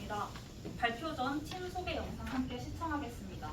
반갑습니다. 발표 전 팀 소개 영상 함께 시청하겠습니다.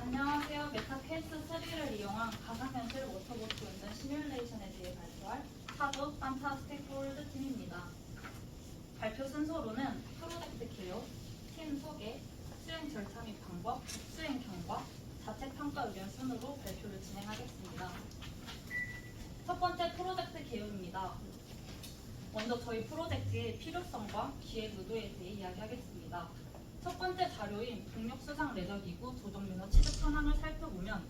안녕하세요. 메타케이스 3를 이용한 가상현실 워터보트 운전 시뮬레이션에 대해 발표할 하드 판타스틱 월드 팀입니다. 발표 순서로는 프로젝트 개요, 팀 소개, 수행 절차 및 방법, 수행 경과, 자체 평가 의견 순으로 발표를 진행하겠습니다. 첫 번째 프로젝트 개요입니다. 먼저 저희 프로젝트의 필요성과 기획 의도에 대해 이야기하겠습니다. 첫 번째 자료인 동력수상 레저기구 조정면허 취득 현황을 살펴보면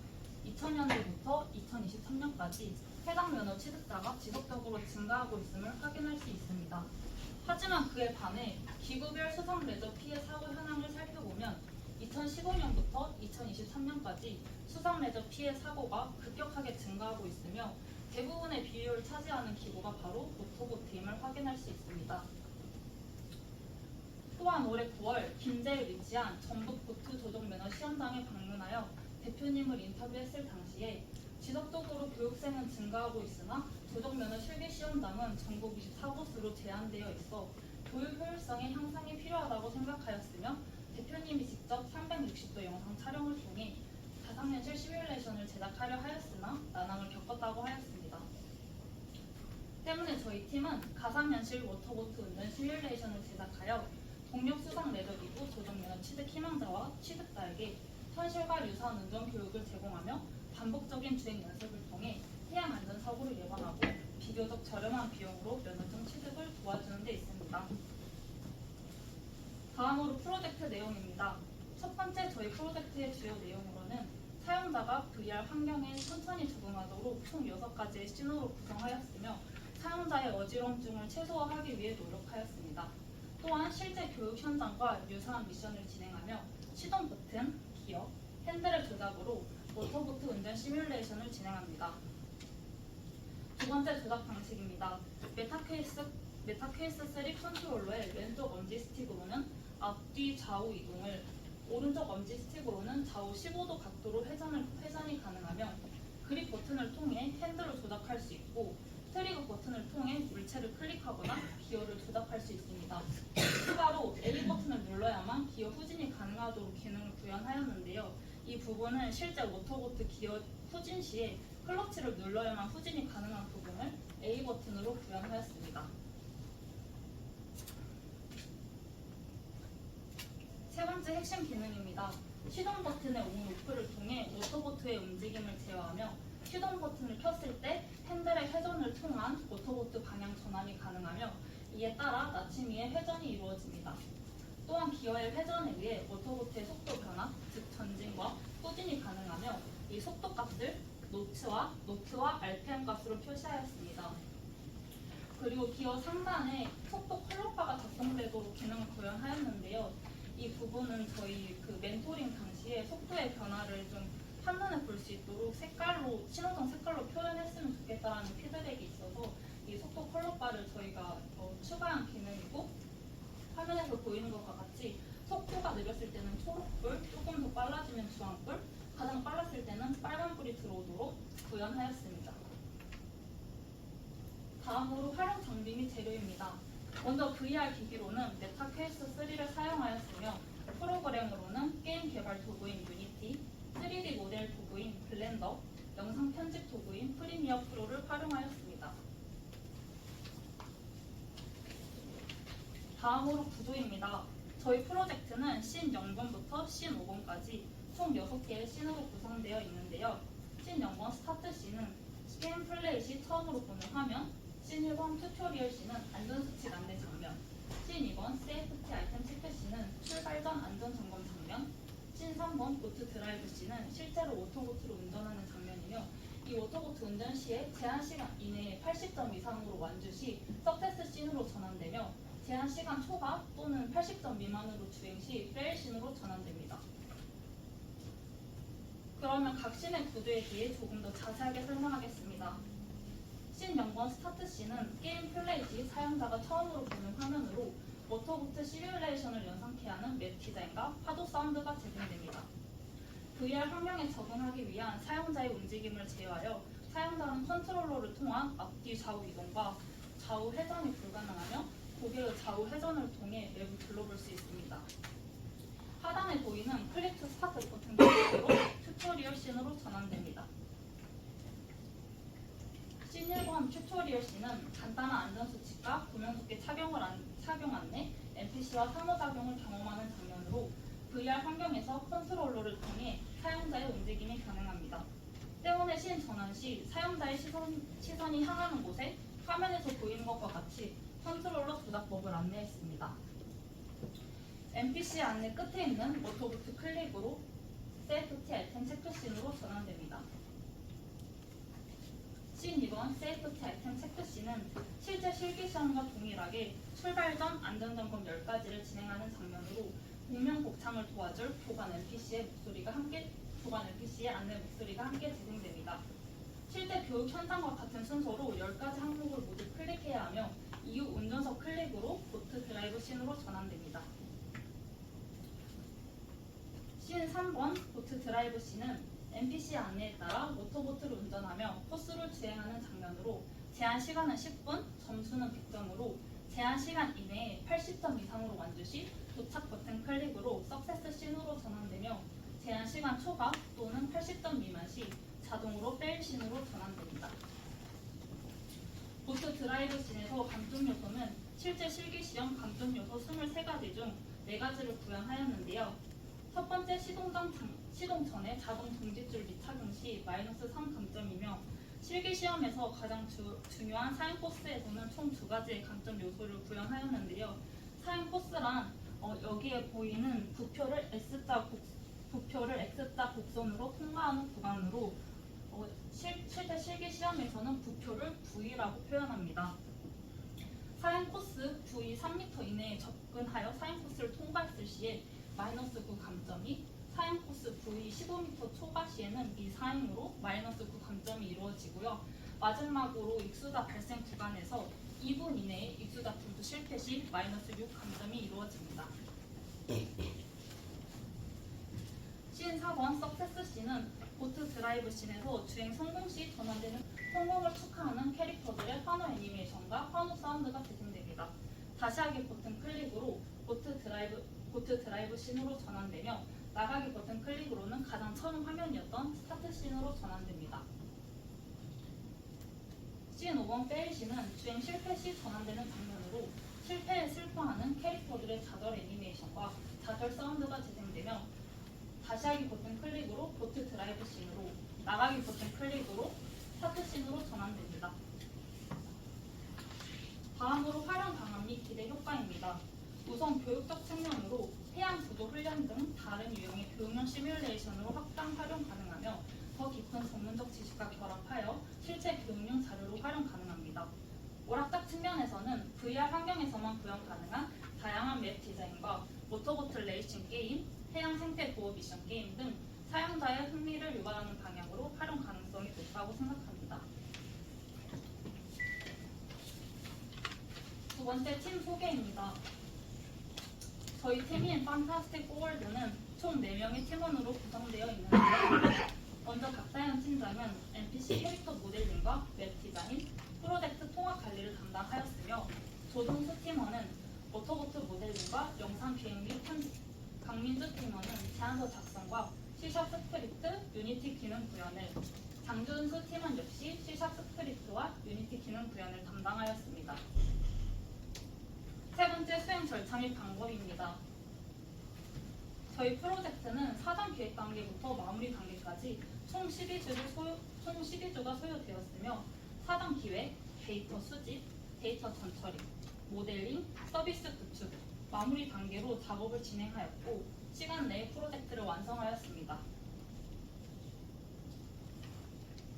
2000년대부터 2023년까지 해당 면허 취득자가 지속적으로 증가하고 있음을 확인할 수 있습니다. 하지만 그에 반해 기구별 수상 레저 피해 사고 현황을 살펴보면 2015년부터 2023년까지 수상 레저 피해 사고가 급격하게 증가하고 있으며 대부분의 비율을 차지하는 기구가 바로 모터보트임을 확인할 수 있습니다. 또한 올해 9월 김제에 위치한 전북보트 조정면허 시험장에 방문하여 대표님을 인터뷰했을 당시에 지속적으로 교육생은 증가하고 있으나 조정면허 실기시험장은 전국 24곳으로 제한되어 있어 교육 효율성의 향상이 필요하다고 생각하였으며 대표님이 직접 360도 영상 촬영을 통해 가상현실 시뮬레이션을 제작하려 하였으나 난항을 겪었다고 하였습니다. 때문에 저희 팀은 가상현실 워터보트 운전 시뮬레이션을 제작하여 동력수상 레저기구 조정면허 취득 희망자와 취득자에게 현실과 유사한 운전 교육을 제공하며 반복적인 주행 연습을 통해 해양 안전 사고를 예방하고 비교적 저렴한 비용으로 면허증 취득을 도와주는 데 있습니다. 다음으로 프로젝트 내용입니다. 첫 번째 저희 프로젝트의 주요 내용으로는 사용자가 VR 환경에 천천히 적응하도록 총 6가지의 신호로 구성하였으며 사용자의 어지럼증을 최소화하기 위해 노력하였습니다. 또한 실제 교육 현장과 유사한 미션을 진행하며 시동 버튼, 기어, 핸들의 조작으로 워터보트 운전 시뮬레이션을 진행합니다. 두 번째 조작 방식입니다. 메타케이스 3 컨트롤러의 왼쪽 엄지 스틱으로는 앞뒤 좌우 이동을, 오른쪽 엄지 스틱으로는 좌우 15도 각도로 회전이 가능하며 그립 버튼을 통해 핸들을 조작할 수 있고 트리거 버튼을 통해 물체를 클릭하거나 기어를 조작할 수 있습니다. 추가로 A 버튼을 눌러야만 기어 후진이 가능하도록 기능을 구현하였는데요. 이 부분은 실제 워터보트 기어 후진 시에 클러치를 눌러야만 후진이 가능한 부분을 A 버튼으로 구현하였습니다. 세 번째 핵심 기능입니다. 시동 버튼의 온, 오프를 통해 워터보트의 움직임을 제어하며 시동 버튼을 켰을 때 핸들의 회전을 통한 워터보트 방향 전환이 가능하며 이에 따라 나침이의 회전이 이루어집니다. 또한 기어의 회전에 의해 워터보트의 속도 변화, 즉 전진과 후진이 가능하며 이 속도 값을 노트와 RPM 값으로 표시하였습니다. 그리고 기어 상단에 속도 컬러바가 작동되도록 기능을 구현하였는데요. 이 부분은 저희 멘토링 당시에 속도의 변화를 좀 한눈에 볼 수 있도록 색깔로 신호등 색깔로 표현했으면 좋겠다라는 피드백이 있어서 이 속도 컬러바를 저희가 추가한 기능이고, 화면에서 보이는 것과 같이 속도가 느렸을 때는 초록불, 조금 더 빨라지면 주황불, 가장 빨랐을 때는 빨간불이 들어오도록 구현하였습니다. 다음으로 활용 장비 및 재료입니다. 먼저 VR 기기로는 메타퀘스트 3를 사용하였으며, 프로그램으로는 게임 개발 도구인 유니티, 3D 모델 도구인 블렌더, 영상 편집 도구인 프리미어 프로를 활용하였습니다. 다음으로 구조입니다. 저희 프로젝트는 씬 0번부터 씬 5번까지 총 6개의 씬으로 구성되어 있는데요. 씬 0번 스타트 씬은 게임 플레이 시 처음으로 보는 화면, 씬 1번 튜토리얼 씬은 안전수칙 안내 장면, 씬 2번 세이프티 아이템 체크 씬은 출발 전 안전 점검 장면, 씬 3번 보트 드라이브 씬은 실제로 오토보트로 운전하는 장면이며, 이 오토보트 운전 시에 제한 시간 이내에 80점 이상으로 완주 시 석세스 씬으로 전환되며, 제한 시간 초과 또는 80점 미만으로 주행 시 페일 씬으로 전환됩니다. 그러면 각 씬의 구조에 대해 조금 더 자세하게 설명하겠습니다. 씬 0번 스타트 씬은 게임 플레이 시 사용자가 처음으로 보는 화면으로 워터보트 시뮬레이션을 연상케 하는 맵 디자인과 파도 사운드가 제공됩니다. VR 환경에 적응하기 위한 사용자의 움직임을 제어하여 사용자는 컨트롤러를 통한 앞뒤 좌우 이동과 좌우 회전이 불가능하며 고개의 좌우 회전을 통해 맵을 둘러볼 수 있습니다. 하단에 보이는 클릭 투 스타트 버튼 기능으로 튜토리얼 씬으로 전환됩니다. 씬 1번 튜토리얼 씬은 간단한 안전수칙과 구명조끼 착용 안내, NPC와 상호작용을 경험하는 장면으로 VR 환경에서 컨트롤러를 통해 사용자의 움직임이 가능합니다. 때문에 씬 전환 시 사용자의 시선이 향하는 곳에 화면에서 보이는 것과 같이 컨트롤러 조작법을 안내했습니다. NPC 안내 끝에 있는 워터보트 클릭으로 세이프티 아이템 체크 씬으로 전환됩니다. 씬 2번 세이프티 아이템 체크 씬은 실제 실기시험과 동일하게 출발 전 안전점검 10가지를 진행하는 장면으로 복명복창을 도와줄 보관 NPC의 안내 목소리가 함께 제공됩니다. 실제 교육 현장과 같은 순서로 10가지 항목을 모두 클릭해야 하며, 이후 운전석 클릭으로 보트 드라이브 씬으로 전환됩니다. 씬 3번 보트 드라이브 씬은 NPC 안내에 따라 모터보트를 운전하며 코스를 주행하는 장면으로 제한 시간은 10분, 점수는 100점으로 제한 시간 이내에 80점 이상으로 완주 시 도착 버튼 클릭으로 석세스 씬으로 전환되며, 제한 시간 초과 또는 80점 미만 시 자동으로 페일 씬으로 전환됩니다. 보트 드라이브 씬에서 감점 요소는 실제 실기시험 감점 요소 23가지 중 4가지를 구현하였는데요. 첫 번째 시동 전에 자동 동지줄 미착용 시 -3 감점이며, 실기시험에서 가장 중요한 사용 코스에서는 총 2가지의 감점 요소를 구현하였는데요. 사용 코스란 여기에 보이는 부표를 X자 곡선으로 통과하는 구간으로 실제 실기시험에서는 부표를 V라고 표현합니다. 사용 코스 V 3m 이내에 접근하여 사용 코스를 통과했을 시에 -9 감점이, 사용 코스 V 15m 초과 시에는 미사행으로 -9 감점이 이루어지고요. 마지막으로 익수자 발생 구간에서 2분 이내에 익수자 불도 실패 시 -6 감점이 이루어집니다. 씬 4번 석세스 씬은 보트 드라이브 씬에서 주행 성공 시 전환되는 성공을 축하하는 캐릭터들의 환호 애니메이션과 환호 사운드가 제공됩니다. 다시 하기 버튼 클릭으로 보트 드라이브 씬으로 전환되며, 나가기 버튼 클릭으로는 가장 처음 화면이었던 스타트 씬으로 전환됩니다. 씬 5번 페일 씬은 주행 실패 시 전환되는 장면으로 실패에 슬퍼하는 캐릭터들의 좌절 애니메이션과 좌절 사운드가 재생되며, 다시 하기 버튼 클릭으로 보트 드라이브 씬으로, 나가기 버튼 클릭으로 스타트 씬으로 전환됩니다. 다음으로 활용 방안 및 기대 효과입니다. 우선 교육적 측면으로 해양 구조 훈련 등 다른 유형의 교육용 시뮬레이션으로 확장 활용 가능하며, 더 깊은 전문적 지식과 결합하여 실제 교육용 자료로 활용 가능합니다. 오락적 측면에서는 VR 환경에서만 구현 가능한 다양한 맵 디자인과 모터보트 레이싱 게임, 해양 생태 보호 미션 게임 등 사용자의 시청자의 흥미를 유발하는 방향으로 활용 가능성이 높다고 생각합니다. 두 번째 팀 소개입니다. 저희 팀인 판타스틱 포월드는 총 4명의 팀원으로 구성되어 있는데요. 먼저 박다현 팀장은 NPC 캐릭터 모델링과 웹 디자인, 프로젝트 통합 관리를 담당하였으며 조동수 팀원은 워터보트 모델링과 영상 기획 및 편집, 강민주 팀원은 제안서 작성과 C샵 스크립트, 유니티 기능 구현을, 장준수 팀원 역시 C샵 스크립트와 유니티 기능 구현을 담당하였습니다. 세 번째 수행 절차 및 방법입니다. 저희 프로젝트는 사전 기획 단계부터 마무리 단계까지 총 12주가 소요되었으며 사전 기획, 데이터 수집, 데이터 전처리, 모델링, 서비스 구축, 마무리 단계로 작업을 진행하였고 시간 내에 프로젝트를 완성하였습니다.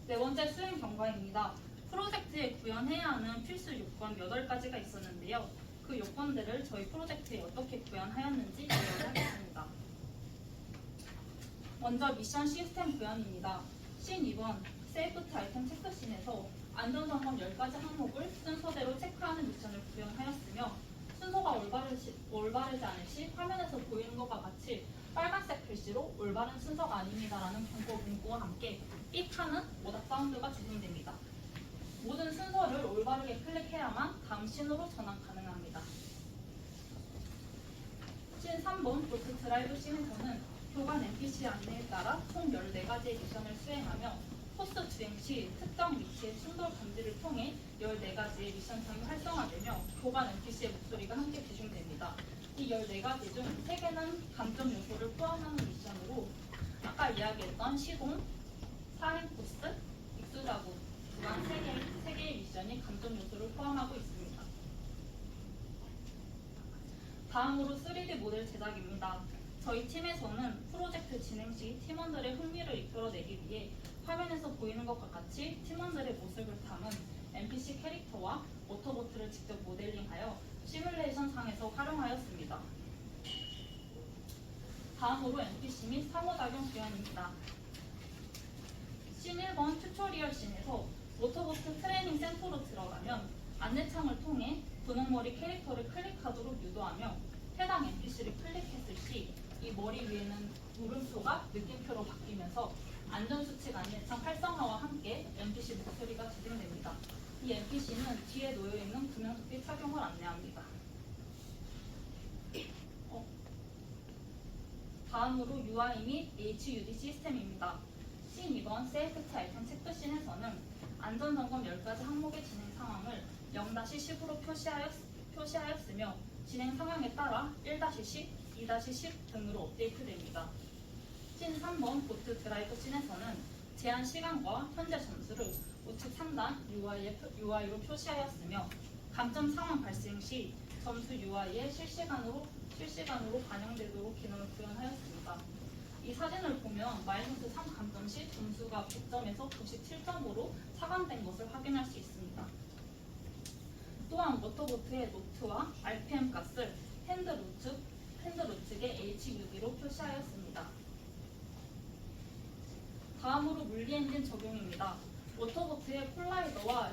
네 번째 수행 경과입니다. 프로젝트에 구현해야 하는 필수 요건 8가지가 있었는데요. 그 요건들을 저희 프로젝트에 어떻게 구현하였는지 이야기하겠습니다. 먼저 미션 시스템 구현입니다. 씬 2번 세이프티 아이템 체크씬에서 안전점검 10가지 항목을 순서대로 체크하는 미션을 구현하였으며 순서가 올바르지 않을 시 화면에서 보이는 것과 같이 빨간색 글씨로 올바른 순서가 아닙니다라는 경고 문구와 함께 삑하는 오답 사운드가 재생됩니다. 모든 순서를 올바르게 클릭해야만 다음 씬으로 전환 가능합니다. 씬 3번 보트 드라이브 씬에서는 교관 NPC 안내에 따라 총 14가지의 미션을 수행하며 코스 주행 시 특정 위치의 충돌 감지를 통해 14가지의 미션창이 활성화되며 교관 NPC의 목소리가 함께 제공됩니다. 이 14가지 중 3개는 감점 요소를 포함하는 미션으로 아까 이야기했던 시동, 사행 코스, 익수자국 또한 3개의 미션이 감점 요소를 포함하고 있습니다. 다음으로 3D 모델 제작입니다. 저희 팀에서는 프로젝트 진행 시 팀원들의 흥미를 이끌어내기 위해 화면에서 보이는 것과 같이 팀원들의 모습을 담은 NPC 캐릭터와 워터보트를 직접 모델링하여 시뮬레이션 상에서 활용하였습니다. 다음으로 NPC 및 상호작용 구현입니다. 씬 1번 튜토리얼 씬에서 워터보트 트레이닝 센터로 들어가면 안내창을 통해 분홍머리 캐릭터를 클릭하도록 유도하며 해당 NPC를 클릭했을 시 이 머리 위에는 물음표가 느낌표로 바뀌면서 안전수칙 안내창 활성화와 함께 NPC 목소리가 재생됩니다. 이 NPC는 뒤에 놓여있는 구명조끼 착용을 안내합니다. 다음으로 UI 및 HUD 시스템입니다. 씬 2번 세이프티 아이템 체크씬에서는 안전점검 10가지 항목의 진행 상황을 0-10으로 표시하였으며 진행 상황에 따라 1-10, 2-10 등으로 업데이트됩니다. 씬 3번 보트 드라이브 씬에서는 제한 시간과 현재 점수를 우측 상단 UI로 표시하였으며 감점 상황 발생 시 점수 UI에 실시간으로 반영되도록 기능을 구현하였습니다. 이 사진을 보면 -3 감점 시 점수가 100점에서 97점으로 차감된 것을 확인할 수 있습니다. 또한 워터보트의 노트와 RPM 값을 핸드 우측의 HUD로 표시하였습니다. 다음으로 물리엔진 적용입니다. 워터보트의 콜라이더와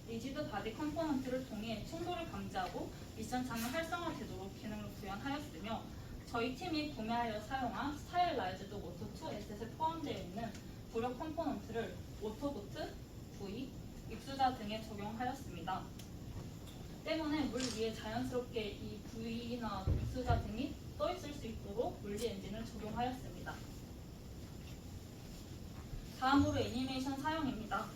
리지드 바디 컴포넌트를 통해 충돌을 감지하고 미션 창이 활성화되도록 기능을 구현하였으며 저희 팀이 구매하여 사용한 스타일라이즈드 워터2 에셋에 포함되어 있는 부력 컴포넌트를 워터보트, V, 입수자 등에 적용하였습니다. 때문에 물 위에 자연스럽게 이 V나 입수자 등이 떠있을 수 있도록 물리 엔진을 적용하였습니다. 다음으로 애니메이션 사용입니다.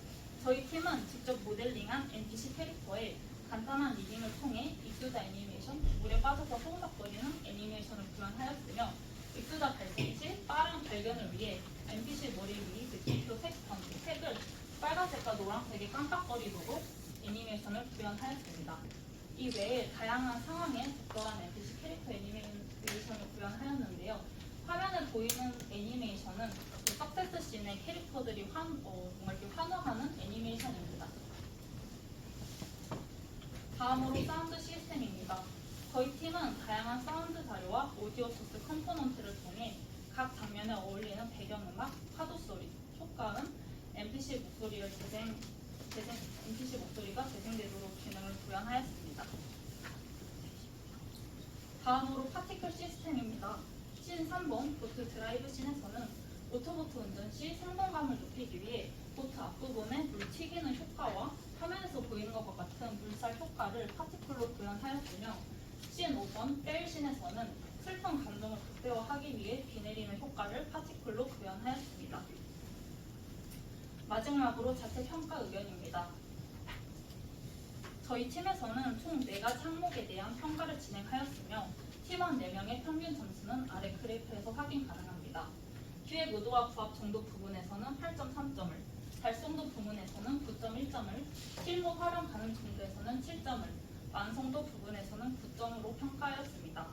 저희 팀은 직접 모델링한 NPC 캐릭터에 간단한 리딩을 통해 입수자 애니메이션, 물에 빠져서 호우적거리는 애니메이션을 구현하였으며 입수자 발생 시 빠른 발견을 위해 NPC 머리 위 느낌표 색을 빨간색과 노란색이 깜빡거리도록 애니메이션을 구현하였습니다. 이 외에 다양한 상황에 적절한 NPC 캐릭터 애니메이션을 구현하였는데요. 화면에 보이는 애니메이션은 석세스 씬의 캐릭터들이 정말 이렇게 환호하는 애니메이션입니다. 다음으로 사운드 시스템입니다. 저희 팀은 다양한 사운드 자료와 오디오 소스 컴포넌트를 통해 각 장면에 어울리는 배경음악, 파도 소리, 효과음, NPC 목소리가 재생되도록 기능을 구현하였습니다. 다음으로 파티클 시스템입니다. 씬 3번 보트 드라이브 씬에서는 모터보트 운전 시 생동감을 높이기 위해 보트 앞부분에 물 튀기는 효과와 화면에서 보이는 것과 같은 물살 효과를 파티클로 구현하였으며, 씬 5번 페일 씬에서는 슬픈 감정을 극대화하기 위해 비 내리는 효과를 파티클로 구현하였습니다. 마지막으로 자체 평가 의견입니다. 저희 팀에서는 총 4가지 항목에 대한 평가를 진행하였으며, 팀원 4명의 평균 점수는 아래 그래프에서 확인 가능합니다. 기획 의도와 부합 정도 부분에서는 8.3점을, 달성도 부분에서는 9.1점을, 실무 활용 가능 정도에서는 7점을, 완성도 부분에서는 9점으로 평가하였습니다.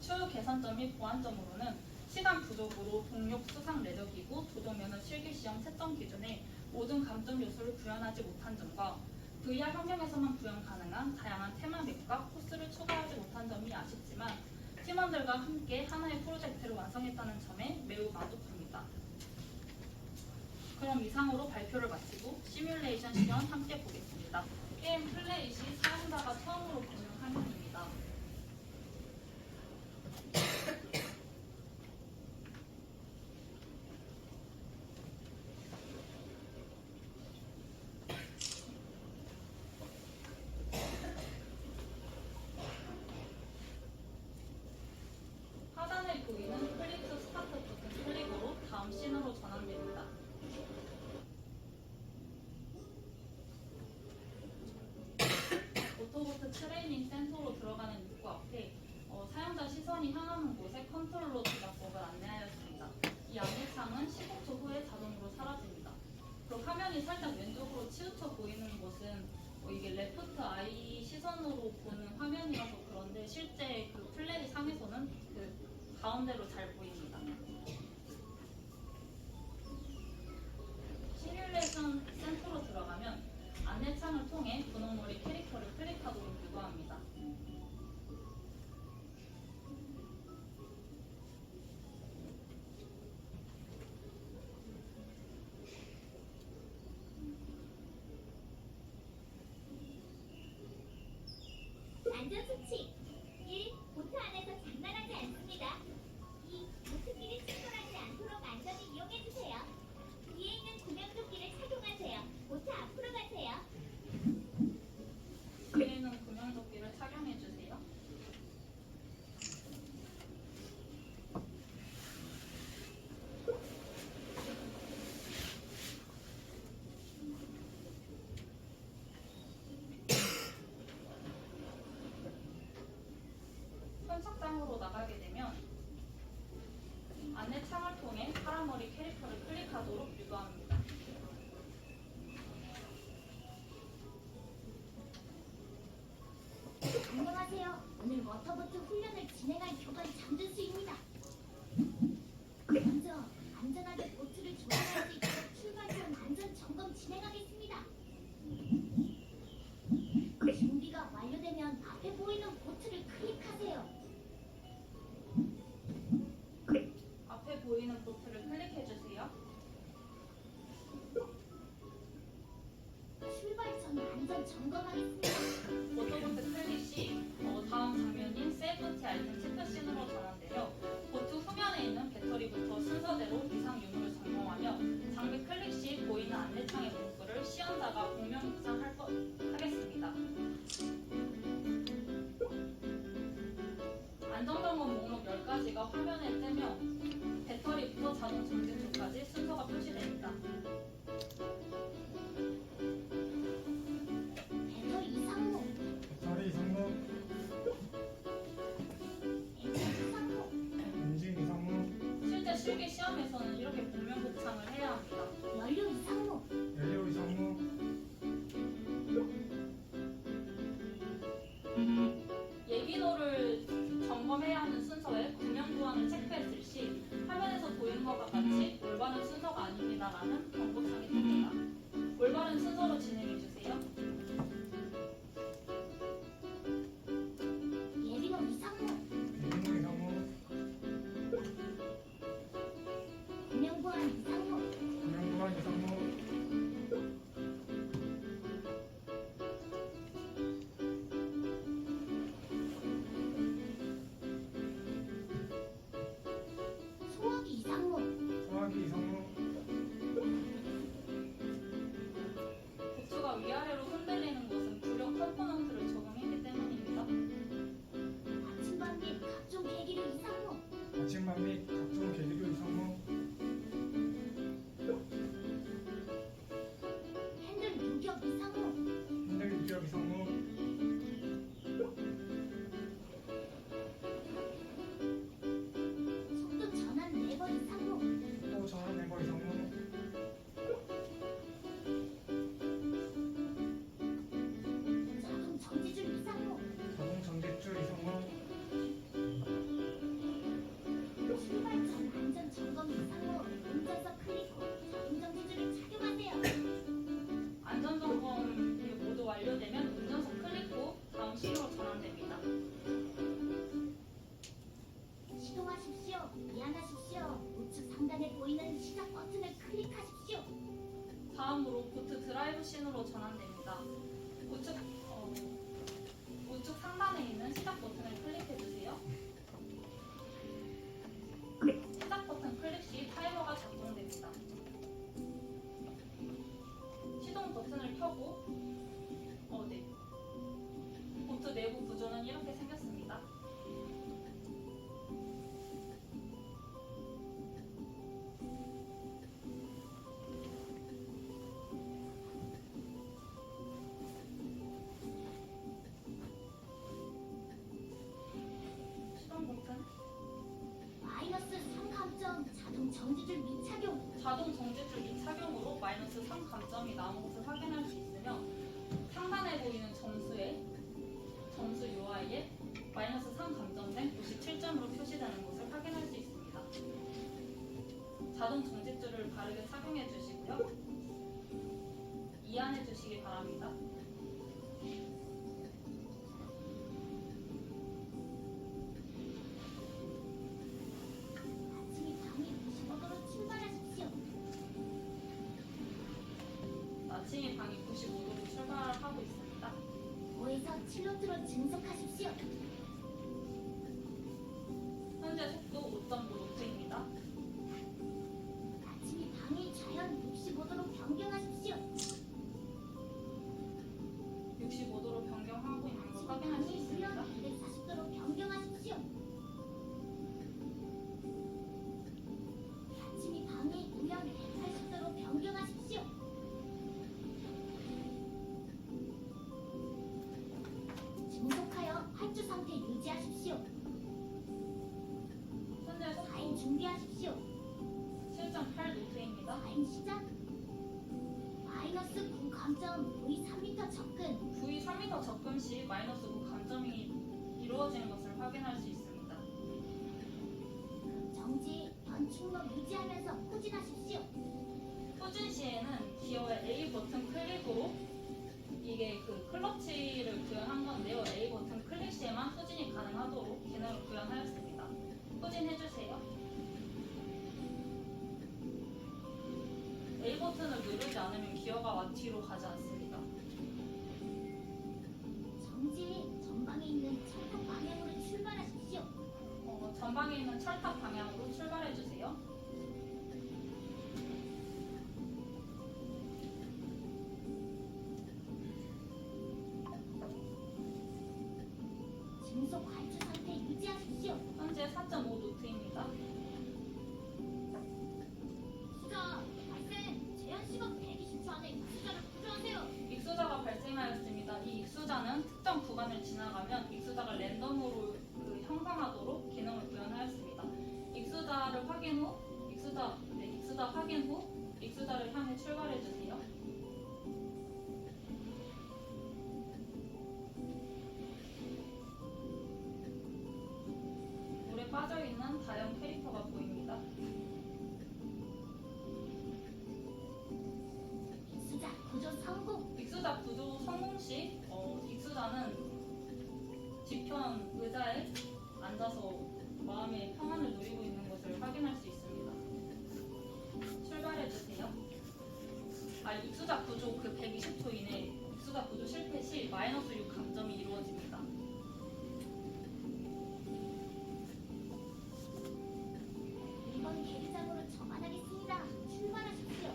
추후 개선점 및 보완점으로는 시간 부족으로 동력 수상 레저기구, 조종면허 실기시험 채점 기준에 모든 감점 요소를 구현하지 못한 점과 VR 환경에서만 구현 가능한 다양한 테마 맵과 코스를 추가하지 못한 점이 아쉽지만, 팀원들과 함께 하나의 프로젝트를 완성했다는 점에 매우 만족합니다. 그럼 이상으로 발표를 마치고 시뮬레이션 시연 함께 보겠습니다. 게임 플레이 시 사용자가 처음으로 보는 화면입니다. 하단에 보이는 클릭 투 스타트 버튼 클릭으로 다음 씬으로 전환됩니다. 모터보트 트레이닝 센터로 들어가는 입구 앞에 사용자 시선이 향하는 곳에 컨트롤러 조작법을 안내하였습니다. 이 안내창은 15초 후에 자동으로 사라집니다. 그리고 화면이 살짝 왼쪽으로 치우쳐 보이는 곳은 이게 레프트 아이 시선으로 보는 화면이라서 그런데 실제 그 플레이 상에서는 그 가운데로 잘 보입니다. 시뮬레이션 센터로 들어가면 안내창을 통해 분홍머리 캐릭터를 클릭하도록 유도합니다. 안전수칙 1. 보트 안에서 장난하지 않습니다. 2. 보트끼리 충돌하지 않도록 안전히 이용해주세요. 뒤에 있는 구명조끼를 착용하세요. 보트 앞으로 가세요. 뒤에는 구명조끼를 착용해주세요. 선착장으로 나가게 되면 안내창을 통해 파란머리 캐릭터를 클릭하도록 유도합니다. 안녕하세요. 오늘 모터보트 훈련을 진행할 교관 장준수입니다. 먼저 안전하게 보트를 조종할 수 있도록 출발 전 안전 점검 진행하겠습니다. 준비가 완료되면 앞에 보이는 보트를 클릭하세요. 앞에 보이는 보트를 클릭해주세요. 출발 전 안전 점검하겠습니다. 모터보트 클릭 시 다음 장면인 세이프티 아이템 체크 씬으로 전환되며, 보트 후면에 있는 배터리부터 순서대로 이상 유무를 점검하며, 장비 클릭 시 보이는 안내창의 문구를 시연자가 공명 묵상하겠습니다. 안전점검 목록 10가지가 화면에 뜨며 배터리부터 자동 정지표까지 순서가 표시됩니다. 배터리 이상무, 자리 상무, 엔진 이상무, 엔진 이상무, 실제 실기 시험에서는 이렇게 공명 묵상을 해야 합니다. 연료 이상무, 연료 이상무, 예비도를 점검해야 하는 순서에 구명 조항을 체크했을 시 화면에서 보이는 것과 같이 올바른 순서가 아닙니다라는 경고창이 뜹니다. 올바른 순서로 진행해주세요. 예비노 이상무, 예비노 이상무, 나침반 및 각종 계기류 이상무 핸들 유격 이상무, 핸들 유격 이상무 속도 전환 레버 이상무, 또 전원 레버 이상무 자동 정지줄 이상무, 자동 전기줄 이상무 출발 전 안전 점검 이상무, 운전석 클릭 후 자동 정지줄을 착용하세요. 안전점검이 모두 완료되면 운전석 클릭 후 다음 시로로 전환됩니다. 시동하십시오. 미안하십시오. 우측 상단에 보이는 시작 버튼을 클릭하십시오. 다음으로 보트 드라이브 씬으로 전환됩니다. 우측 상단에 있는 시작 버튼을 클릭해 주세요. 시작 버튼 클릭 시 타이머가 작동됩니다. 시동 버튼을 켜고 네. 보트 내부 구조는 이렇게 생겼습니다. 시동 버튼 마이너스 3감점 자동 정지줄 미착용. 자동 정지줄 미착용으로 마이너스 3감점이 나온 것을 확인할 수 있으며 상단에 보이는 점수 UI에 마이너스 3감점된 97점으로 표시되는 것을 확인할 수 있습니다. 자동 정지줄을 바르게 착용해 주시고요. 이완해 주시기 바랍니다. 아침이 방이 95도로 출발하십시오. 나침이 방이 95도로 출발하고 있습니다. 5에서 7노트로 증속하십시오. 현재 속도 5.5노트입니다. 아침이 방이 좌현 65도로 변경하십시오. 65도로 변경하고 있는 걸 아침이 확인할 수 방이 있습니다. 우연 240도로 변경하십시오. 아침이 방이 우연 180도로 변경하십시오. 증속하여 활주 상태 유지하십시오. 현재 4인 속도 준비하십시오. 7.8노트입니다. 4인 시작. 마이너스 9감점 V 3m 접근. V 3m 접근 시 마이너스 9 감점이 이루어지는 것을 확인할 수 있습니다. 정지 연축로 유지하면서 후진하십시오. 후진 시에는 기어의 A 버튼 클릭으로 이게 그 클러치를 구현한 건데요. A 버튼 클릭 시에만 후진이 가능하도록 기능을 구현하였습니다. 후진해주세요. A 버튼을 누르지 않으면 기어가 뒤로 가지 않습니다. 정지 전방에 있는 철탑 방향으로 출발하십시오. 전방에 있는 철탑 방향으로 출발해주세요. 증속 활주 상태 유지하십시오. 현재 4.5노트입니다. 수자 발생. 제한 시간 120초 안에 익수자를 구조하세요. 익수자가 발생하였습니다. 이 익수자는 특정 구간을 지나가면 익수자가 랜덤으로 형성하도록 기능을 구현하였습니다. 익수자를 확인 후, 익수자 확인 후 익수자를 향해 출발해 주세요. 물에 빠져 있는 다형 캐릭터가 보입니다. 익수자 구조 성공. 익수자 구조 성공 시 익수자는 뒤편 의자에 앉아서 마음의 평안을 누리고 있는 것을 확인할 수 있습니다. 출발해 주세요. 익수자 구조 그 120초 이내 익수자 구조 실패 시 마이너스 6 감점이 이루어집니다. 이번 계기장으로 전환하겠습니다. 출발하십시오.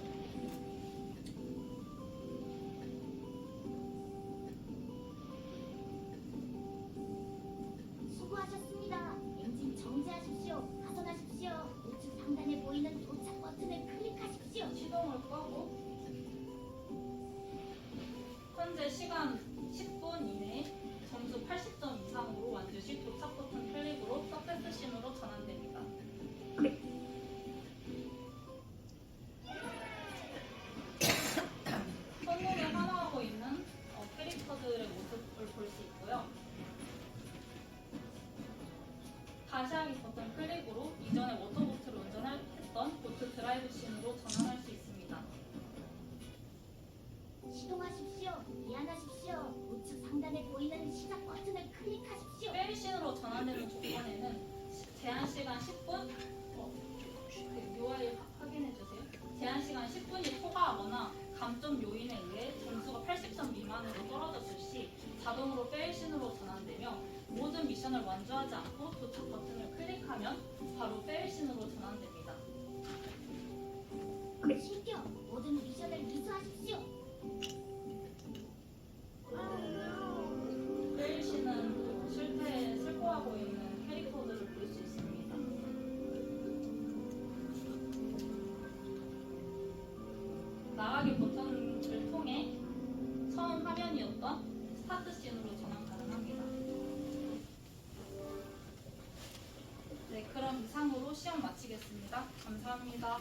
수고하셨습니다. 엔진 정지하십시오. 하선하십시오. 실제 시간 10분 이내에 점수 80점 이상으로 완주시 도착 버튼 클릭으로 서페스 씬으로 전환됩니다. 손목에 환호하고 있는 캐릭터들의 모습을 볼 수 있고요. 다시 하기 버튼 클릭으로 이전에 워터보트를 운전했던 보트 드라이브 씬으로 전환할 수 있습니다. 시동하십시오. 미안하십시오. 우측 상단에 보이는 시작 버튼을 클릭하십시오. 페리 씬으로 전환되는 조건에는 제한 시간 10분 그 UI 확인해 주세요. 제한 시간 10분이 초과하거나 감점 요인에 의해 점수가 80점 미만으로 떨어졌을 시 자동으로 페일 씬으로 전환되며 모든 미션을 완주하지 않고 도착 버튼을 클릭하면 바로 페일 씬으로 전환됩니다. 실격. 모든 미션을 미수하십시오. 페일 씬은 실패에 슬퍼하고 있는 캐릭터들을 볼 수 있습니다. 나가기 버튼을 통해 처음 화면이었던 스타트 씬으로 전환 가능합니다. 네, 그럼 이상으로 시험 마치겠습니다. 감사합니다.